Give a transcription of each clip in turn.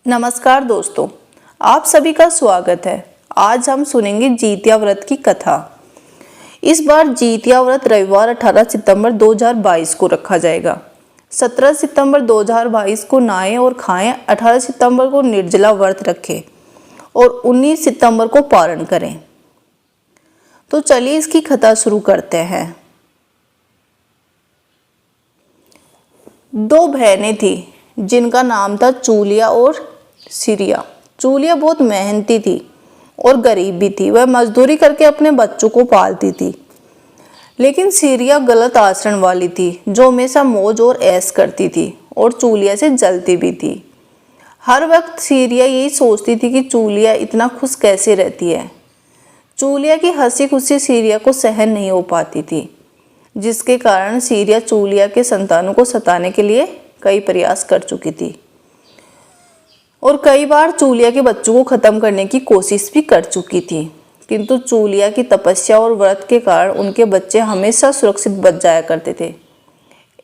नमस्कार दोस्तों, आप सभी का स्वागत है। आज हम सुनेंगे जितिया व्रत की कथा। इस बार जितिया व्रत रविवार 18 सितंबर 2022 को रखा जाएगा। 17 सितंबर 2022 को नहाएं और खाएं, 18 सितंबर को निर्जला व्रत रखें और 19 सितंबर को पारण करें। तो चलिए इसकी कथा शुरू करते हैं। दो बहनें थी जिनका नाम था चूलिया और सिरिया। चूलिया बहुत मेहनती थी और गरीब भी थी। वह मजदूरी करके अपने बच्चों को पालती थी। लेकिन सिरिया गलत आचरण वाली थी, जो हमेशा मौज और ऐश करती थी और चूलिया से जलती भी थी। हर वक्त सिरिया यही सोचती थी कि चूलिया इतना खुश कैसे रहती है। चूलिया की हंसी खुशी सिरिया को सहन नहीं हो पाती थी, जिसके कारण सिरिया चूलिया के संतानों को सताने के लिए कई प्रयास कर चुकी थी और कई बार चूलिया के बच्चों को खत्म करने की कोशिश भी कर चुकी थी। किंतु चूलिया की तपस्या और व्रत के कारण उनके बच्चे हमेशा सुरक्षित बच जाया करते थे।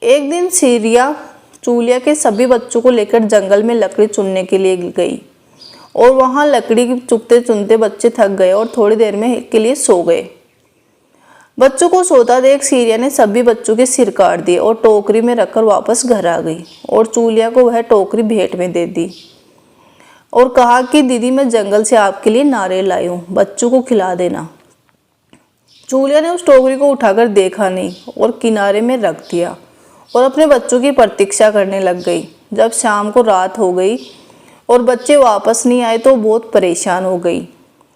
एक दिन सिरिया चूलिया के सभी बच्चों को लेकर जंगल में लकड़ी चुनने के लिए गई और वहां लकड़ी चुनते चुनते बच्चे थक गए और थोड़ी देर में के लिए सो गए। बच्चों को सोता देख सिरिया ने सभी बच्चों के सिर काट दिए और टोकरी में रखकर वापस घर आ गई और चूलिया को वह टोकरी भेंट में दे दी और कहा कि दीदी, मैं जंगल से आपके लिए नारियल लाई हूँ, बच्चों को खिला देना। चूलिया ने उस टोकरी को उठाकर देखा नहीं और किनारे में रख दिया और अपने बच्चों की प्रतीक्षा करने लग गई। जब शाम को रात हो गई और बच्चे वापस नहीं आए तो बहुत परेशान हो गई।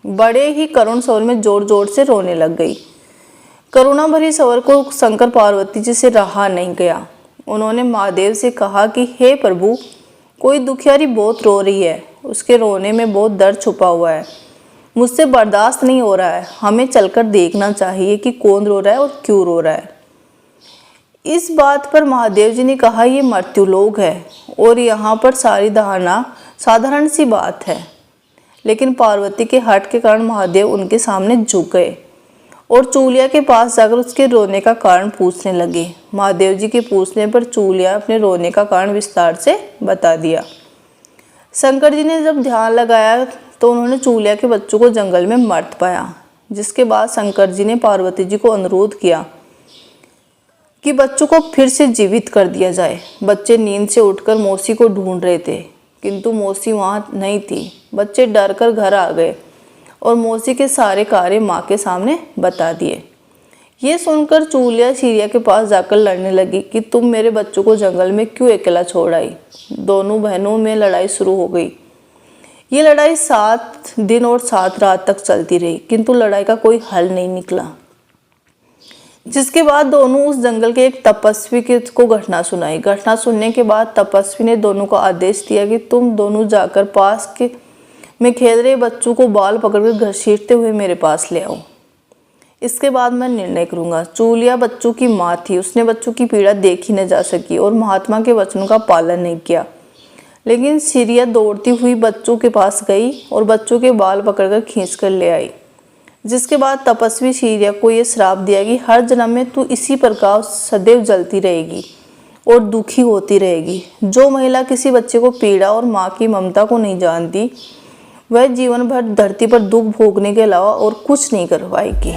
बड़े ही करुण स्वर में जोर जोर से रोने लग गई। करुणा भरी स्वर को शंकर पार्वती जी से रहा नहीं गया। उन्होंने महादेव से कहा कि हे प्रभु, कोई दुखियारी बहुत रो रही है, उसके रोने में बहुत दर्द छुपा हुआ है, मुझसे बर्दाश्त नहीं हो रहा है, हमें चलकर देखना चाहिए कि कौन रो रहा है और क्यों रो रहा है। इस बात पर महादेव जी ने कहा, ये मृत्युलोक है और यहाँ पर सारी धारणा साधारण सी बात है। लेकिन पार्वती के हठ के कारण महादेव उनके सामने झुक गए और चूलिया के पास जाकर उसके रोने का कारण पूछने लगे। महादेव जी के पूछने पर चूलिया अपने रोने का कारण विस्तार से बता दिया। शंकर जी ने जब ध्यान लगाया तो उन्होंने चूलिया के बच्चों को जंगल में मर्त पाया, जिसके बाद शंकर जी ने पार्वती जी को अनुरोध किया कि बच्चों को फिर से जीवित कर दिया जाए। बच्चे नींद से उठकर मौसी को ढूंढ रहे थे, किंतु मौसी वहां नहीं थी। बच्चे डर कर घर आ गए और मौसी के सारे कार्य माँ के सामने बता दिए। ये सुनकर चूलिया सिरिया के पास जाकर लड़ने लगी कि तुम मेरे बच्चों को जंगल में क्यों अकेला छोड़ आई। दोनों बहनों में लड़ाई शुरू हो गई। ये लड़ाई 7 दिन और 7 रात तक चलती रही, किंतु लड़ाई का कोई हल नहीं निकला। जिसके बाद दोनों उस जंगल के एक तपस्वी को घटना सुनाई। घटना सुनने के बाद तपस्वी ने दोनों को आदेश दिया कि तुम दोनों जाकर पास के में खेल रहे बच्चों को बाल पकड़कर घसीटते हुए मेरे पास ले आओ। इसके बाद मैं निर्णय करूंगा। चूलिया बच्चों की माँ थी, उसने बच्चों की पीड़ा देखी न जा सकी और महात्मा के वचनों का पालन नहीं किया। लेकिन सिरिया दौड़ती हुई बच्चों के पास गई और बच्चों के बाल पकड़कर खींचकर ले आई। जिसके बाद तपस्वी सिरिया को यह श्राप दिया कि हर जन्म में तू इसी प्रकार सदैव जलती रहेगी और दुखी होती रहेगी। जो महिला किसी बच्चे को पीड़ा और माँ की ममता को नहीं जानती, वह जीवन भर धरती पर दुख भोगने के अलावा और कुछ नहीं कर पाएगी।